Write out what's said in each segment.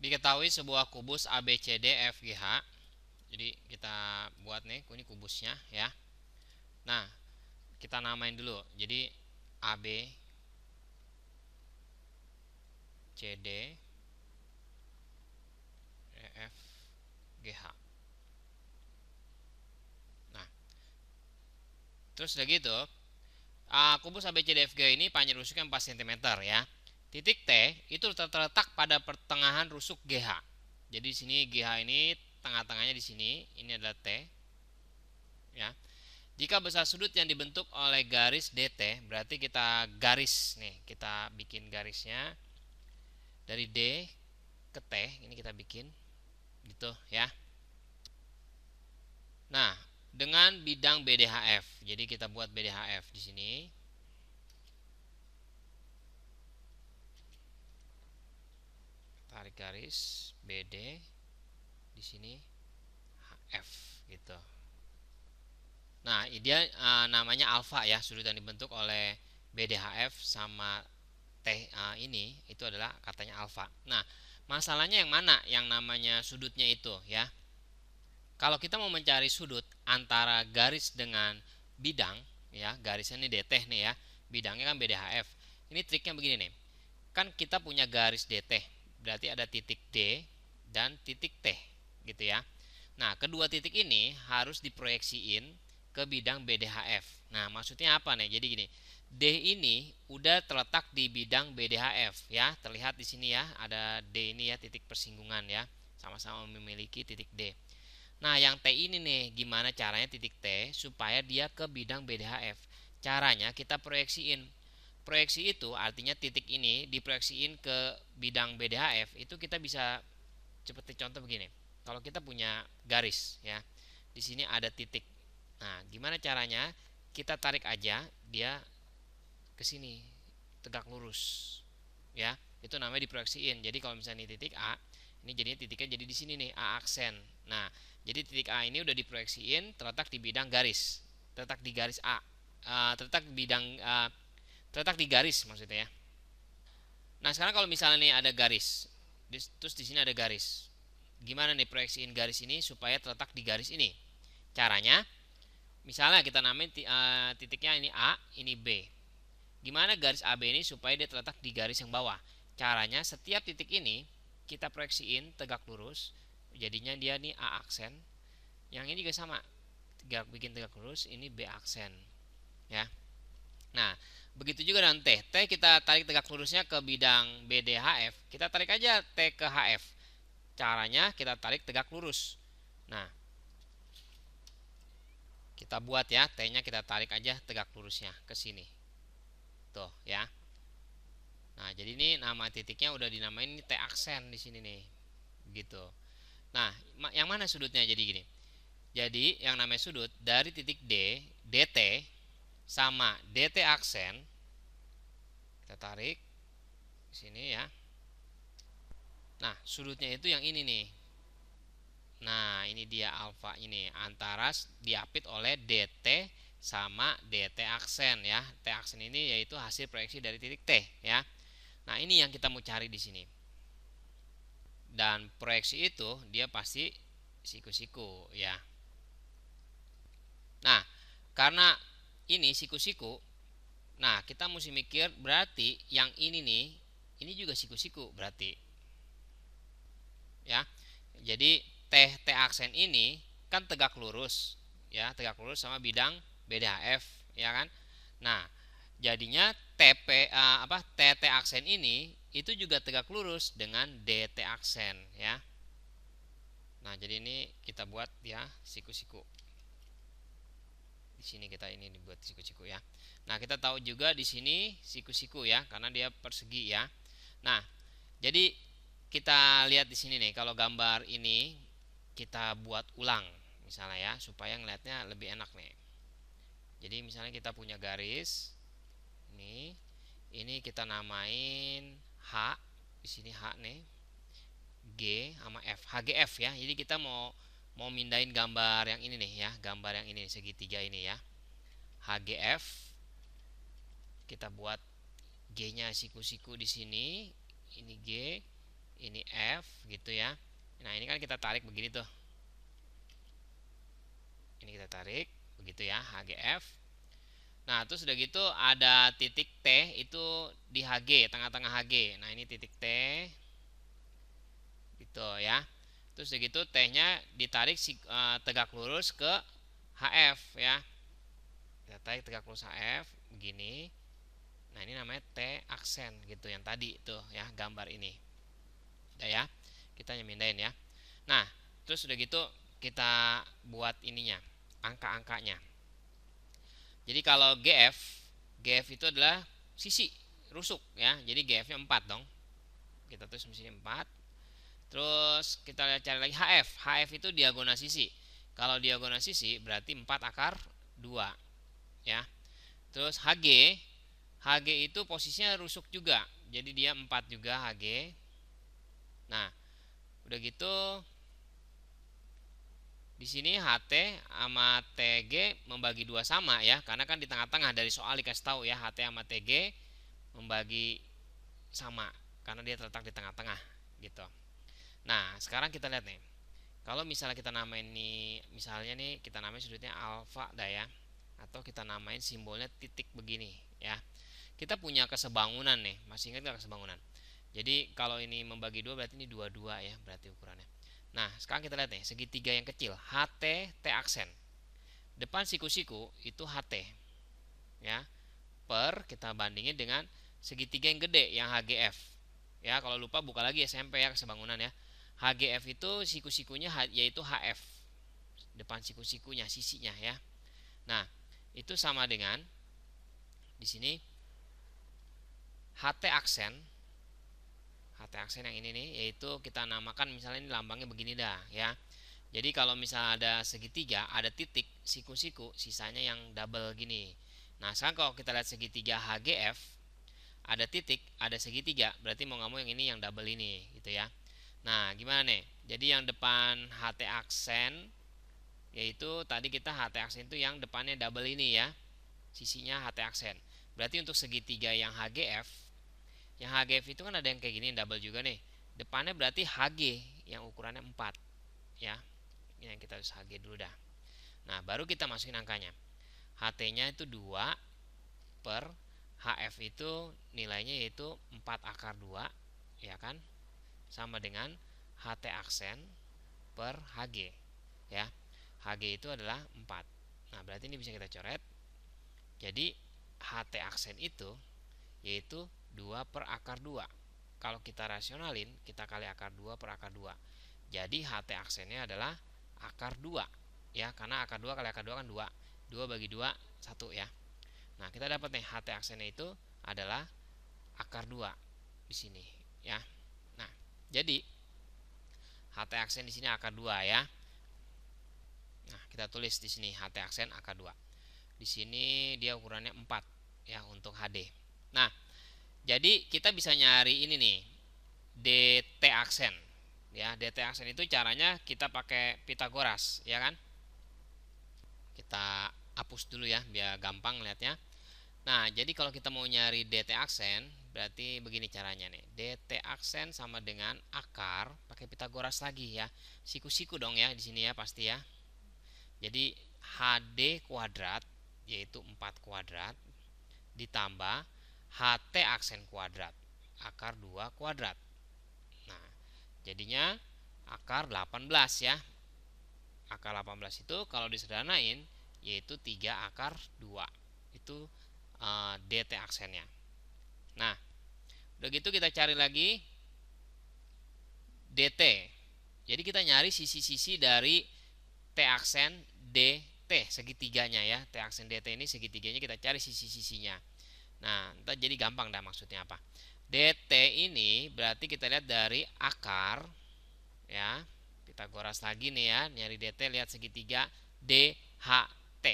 Diketahui sebuah kubus ABCD FGH. Jadi kita buat nih, ini kubusnya ya. Nah, kita namain dulu. Jadi AB CD EF GH. Nah, terus udah gitu, kubus ABCDFG ini panjang rusuknya 4 cm ya. Titik T itu terletak pada pertengahan rusuk GH. Jadi di sini GH ini tengah-tengahnya di sini, ini adalah T ya. Jika besar sudut yang dibentuk oleh garis DT, berarti kita garis nih, kita bikin garisnya dari D ke T, ini kita bikin gitu ya. Nah, dengan bidang BDHF. Jadi kita buat BDHF di sini. Tarik garis BD di sini HF gitu. Nah, dia namanya alfa ya, sudut yang dibentuk oleh BDHF sama T ini itu adalah katanya alfa. Nah, masalahnya yang mana yang namanya sudutnya itu ya. Kalau kita mau mencari sudut antara garis dengan bidang ya, garisnya ini DT nih ya, bidangnya kan BDHF. Ini triknya begini nih. Kan kita punya garis DT, berarti ada titik D dan titik T gitu ya. Nah, kedua titik ini harus diproyeksiin ke bidang BDHF. Nah, maksudnya apa nih? Jadi gini, D ini udah terletak di bidang BDHF ya. Terlihat di sini ya, ada D ini ya, titik persinggungan ya. Sama-sama memiliki titik D. Nah, yang T ini nih, gimana caranya titik T supaya dia ke bidang BDHF? Caranya kita proyeksiin. Proyeksi itu artinya titik ini diproyeksiin ke bidang BDHF, itu kita bisa seperti contoh begini. Kalau kita punya garis ya, di sini ada titik. Nah, gimana caranya? Kita tarik aja dia ke sini, tegak lurus. Ya, itu namanya diproyeksiin. Jadi kalau misalnya ini titik A, ini jadinya titiknya jadi di sini nih, A aksen. Nah, jadi titik A ini udah diproyeksiin terletak di bidang garis, terletak di garis A, terletak di bidang terletak di garis maksudnya ya. Nah, sekarang kalau misalnya nih ada garis, terus di sini ada garis, gimana nih proyeksiin garis ini supaya terletak di garis ini? Caranya, misalnya kita namain titiknya ini A, ini B. Gimana garis AB ini supaya dia terletak di garis yang bawah? Caranya, setiap titik ini kita proyeksiin tegak lurus, jadinya dia nih A aksen. Yang ini juga sama, bikin tegak lurus, ini B aksen ya. Nah, begitu juga dengan T. T kita tarik tegak lurusnya ke bidang BDHF. Kita tarik aja T ke HF. Caranya kita tarik tegak lurus. Nah, kita buat ya, T-nya kita tarik aja tegak lurusnya ke sini. Tuh ya. Nah, jadi ini nama titiknya udah dinamain ini T aksen di sini nih. Gitu. Nah, yang mana sudutnya jadi gini? Jadi, yang namanya sudut dari titik D, DT sama DT aksen, kita tarik di sini ya. Nah, sudutnya itu yang ini nih. Nah, ini dia alfa ini antara diapit oleh DT sama DT aksen ya. T aksen ini yaitu hasil proyeksi dari titik T ya. Nah, ini yang kita mau cari di sini. Dan proyeksi itu dia pasti siku-siku ya. Nah, karena ini siku-siku, nah kita mesti mikir berarti yang ini nih, ini juga siku-siku berarti ya. Jadi T aksen ini kan tegak lurus ya, tegak lurus sama bidang BDHF ya kan. Nah, jadinya TT aksen ini itu juga tegak lurus dengan DT aksen ya. Nah, jadi ini kita buat ya siku-siku. Di sini kita ini dibuat siku-siku ya. Nah, kita tahu juga di sini siku-siku ya karena dia persegi ya. Nah, jadi kita lihat di sini nih, kalau gambar ini kita buat ulang misalnya ya supaya ngelihatnya lebih enak nih. Jadi misalnya kita punya garis ini kita namain H, di sini H nih, G sama F, HGF ya. Jadi kita mau mindahin gambar yang ini nih ya, gambar yang ini segitiga ini ya. HGF kita buat G-nya siku-siku di sini, ini G. ini F gitu ya. Nah ini kan kita tarik begini tuh, ini kita tarik begitu ya, HGF. Nah terus udah gitu ada titik T itu di HG, tengah-tengah HG. Nah ini titik T gitu ya. Terus udah gitu T nya ditarik tegak lurus ke HF ya. Kita tarik tegak lurus HF begini. Nah ini namanya T aksen gitu, yang tadi tuh ya, gambar ini udah ya, kita nyemindahin ya. Nah terus udah gitu kita buat ininya, angka-angkanya. Jadi kalau GF itu adalah sisi rusuk ya. Jadi GF nya 4 dong, kita tulis sisi 4. Terus kita cari lagi HF. HF itu diagonal sisi. Kalau diagonal sisi berarti 4 akar 2 ya. Terus HG, HG itu posisinya rusuk juga, jadi dia 4 juga HG. Nah udah gitu di sini HT sama TG membagi 2 sama ya, karena kan di tengah-tengah dari soal dikasih tahu ya, HT sama TG membagi sama karena dia terletak di tengah-tengah gitu. Nah sekarang kita lihat nih, kalau misalnya kita namain nih, misalnya nih kita namain sudutnya alfa dah ya, atau kita namain simbolnya titik begini ya. Kita punya kesebangunan nih, masih ingat gak kesebangunan? Jadi kalau ini membagi 2 berarti ini 22 ya, berarti ukurannya. Nah sekarang kita lihat nih, segitiga yang kecil HT T aksen, depan siku-siku itu HT ya, per kita bandingin dengan segitiga yang gede yang HGF ya. Kalau lupa buka lagi SMP ya, kesebangunan ya. HGF itu siku-sikunya yaitu HF, depan siku-sikunya, sisinya ya. Nah itu sama dengan di sini HT aksen. HT aksen yang ini nih, yaitu kita namakan misalnya ini lambangnya begini dah ya. Jadi kalau misalnya ada segitiga, ada titik, siku-siku, sisanya yang double gini. Nah sekarang kalau kita lihat segitiga HGF, ada titik, ada segitiga, berarti mau nggak mau yang ini yang double ini gitu ya. Nah gimana nih? Jadi yang depan HT aksen, yaitu tadi kita HT aksen itu yang depannya double ini ya, sisinya HT aksen. Berarti untuk segitiga yang HGF, itu kan ada yang kayak gini double juga nih, depannya berarti HG yang ukurannya 4 ya. Ini yang kita harus HG dulu dah. Nah baru kita masukin angkanya. HT nya itu 2 per HF itu nilainya yaitu 4 akar 2 ya kan, sama dengan HT aksen per HG ya. HG itu adalah 4. Nah berarti ini bisa kita coret. Jadi HT aksen itu yaitu 2 per akar 2. Kalau kita rasionalin, kita kali akar 2 per akar 2. Jadi HT aksennya adalah akar 2 ya, karena akar 2 kali akar 2 kan 2. 2 bagi 2 1 ya. Nah, kita dapat nih HT aksennya itu adalah akar 2 di sini ya. Nah, jadi HT aksen di sini akar 2 ya. Nah, kita tulis di sini HT aksen akar 2. Di sini dia ukurannya 4 ya untuk HD. Nah, jadi kita bisa nyari ini nih, DT aksen ya. DT aksen itu caranya kita pakai Pitagoras ya kan. Kita hapus dulu ya biar gampang lihatnya. Nah jadi kalau kita mau nyari DT aksen, berarti begini caranya nih. DT aksen sama dengan akar pakai Pitagoras lagi ya, siku-siku dong ya di sini ya pasti ya. Jadi HD kuadrat yaitu 4 kuadrat ditambah HT aksen kuadrat akar 2 kuadrat. Nah jadinya akar 18 ya. Akar 18 itu kalau disederhanain yaitu 3 akar 2. Itu DT aksennya. Nah udah gitu kita cari lagi DT. Jadi kita nyari sisi-sisi dari T aksen DT, segitiganya ya. T aksen DT ini segitiganya, kita cari sisi-sisinya. Nah, ntar jadi gampang dah maksudnya apa. DT ini berarti kita lihat dari akar ya. Pitagoras lagi nih ya, nyari DT lihat segitiga DHT.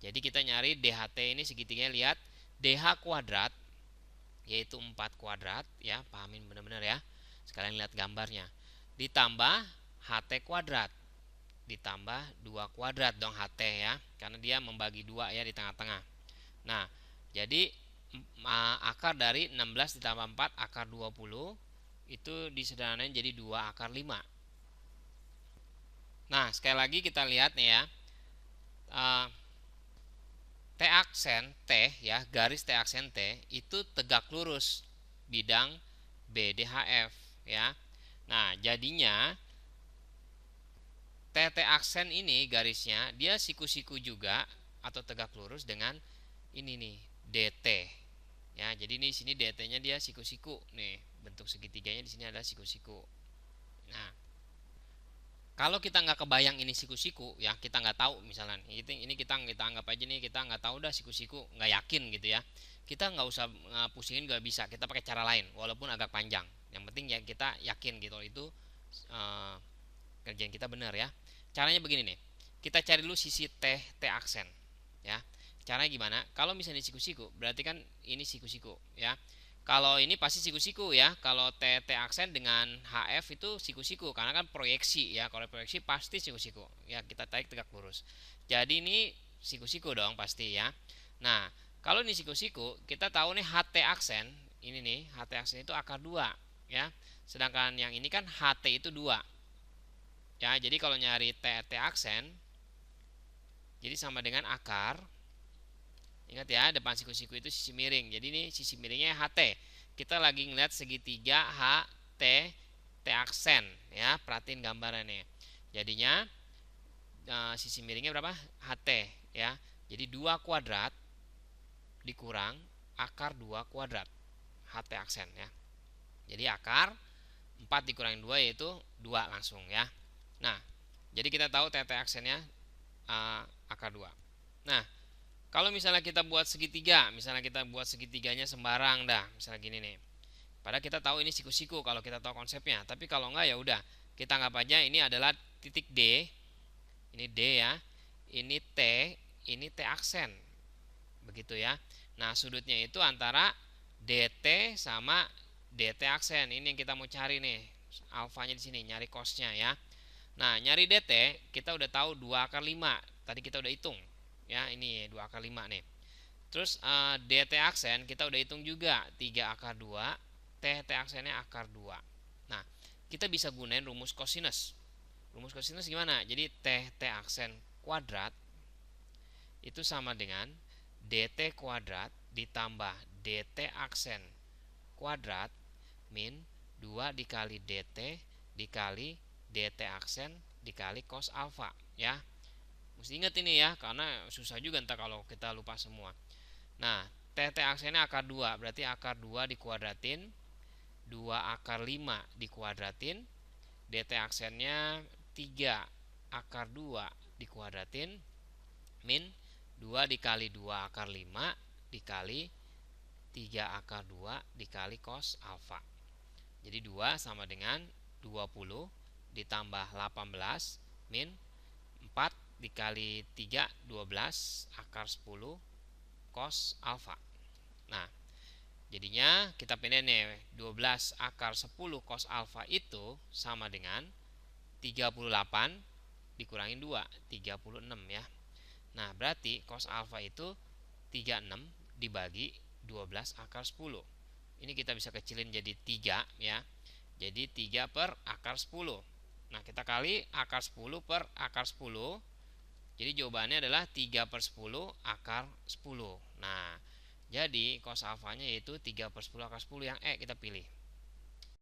Jadi kita nyari DHT ini segitiganya, lihat DH kuadrat yaitu 4 kuadrat ya, pahamin benar-benar ya. Sekalian lihat gambarnya. Ditambah HT kuadrat ditambah 2 kuadrat dong HT ya, karena dia membagi 2 ya di tengah-tengah. Nah, jadi akar dari 16 ditambah 4 akar 20 itu disederhanain jadi 2 akar 5. Nah, sekali lagi kita lihat nih ya. T aksen T ya, garis T aksen T itu tegak lurus bidang BDHF ya. Nah, jadinya TT aksen ini garisnya dia siku-siku juga atau tegak lurus dengan ini nih DT. Ya, jadi ini sini DT-nya dia siku-siku nih. Bentuk segitiganya di sini ada siku-siku. Nah, kalau kita nggak kebayang ini siku-siku ya, kita nggak tahu misalnya ini kita anggap aja nih, kita nggak tahu dah siku-siku, nggak yakin gitu ya, kita nggak usah pusingin, nggak bisa, kita pakai cara lain walaupun agak panjang, yang penting ya kita yakin gitu itu kerjaan kita benar ya. Caranya begini nih, kita cari dulu sisi T aksen ya. Caranya gimana? Kalau misalnya siku-siku berarti kan ini siku-siku ya. Kalau ini pasti siku-siku ya. Kalau T aksen dengan HF itu siku-siku karena kan proyeksi ya. Kalau proyeksi pasti siku-siku. Ya, kita tarik tegak lurus. Jadi ini siku-siku dong pasti ya. Nah, kalau ini siku-siku, kita tahu nih HT aksen, ini nih, HT aksen itu akar 2 ya. Sedangkan yang ini kan HT itu 2. Ya, jadi kalau nyari T aksen jadi sama dengan akar. Ingat ya, depan siku-siku itu sisi miring. Jadi ini sisi miringnya HT. Kita lagi ngeliat segitiga HT T aksen ya. Perhatiin gambarannya. Jadinya sisi miringnya berapa? HT ya. Jadi 2 kuadrat dikurang akar 2 kuadrat HT aksen ya. Jadi akar 4 dikurangi 2 yaitu 2 langsung ya. Nah, jadi kita tahu TT aksennya akar 2. Nah, kalau misalnya kita buat segitiga, misalnya kita buat segitiganya sembarang dah, misalnya gini nih. Padahal kita tahu ini siku-siku kalau kita tahu konsepnya. Tapi kalau enggak ya udah, kita anggap aja ini adalah titik D. Ini D ya. Ini T, ini T aksen. Begitu ya. Nah, sudutnya itu antara DT sama DT aksen. Ini yang kita mau cari nih. Alfanya di sini, nyari cosnya ya. Nah, nyari DT, kita udah tahu 2 akar 5. Tadi kita udah hitung. Ya, ini 2 akar 5 nih. Terus DT aksen kita udah hitung juga 3 akar 2, TT aksennya akar 2. Nah, kita bisa gunain rumus kosinus. Rumus kosinus gimana? Jadi TT aksen kuadrat itu sama dengan DT kuadrat ditambah DT aksen kuadrat min 2 dikali DT dikali DT aksen dikali cos alfa ya. Mesti ingat ini ya, karena susah juga ntar kalau kita lupa semua. Nah, TT aksennya akar 2, berarti akar 2 dikuadratin 2 akar 5 dikuadratin, DT aksennya 3 akar 2 dikuadratin min 2 dikali 2 akar 5 dikali 3 akar 2 dikali cos alfa. Jadi 2 sama dengan 20 ditambah 18 min 4 dikali 3 12 akar 10 cos alfa. Nah, jadinya kita pindahin nih 12 akar 10 cos alfa itu sama dengan 38 dikurangin 2 36 ya. Nah, berarti cos alfa itu 36 dibagi 12 akar 10. Ini kita bisa kecilin jadi 3 ya. Jadi 3 per akar 10. Nah, kita kali akar 10 per akar 10. Jadi jawabannya adalah 3 per 10 akar 10. Nah, jadi cos alfanya yaitu 3 per 10 akar 10 yang E kita pilih.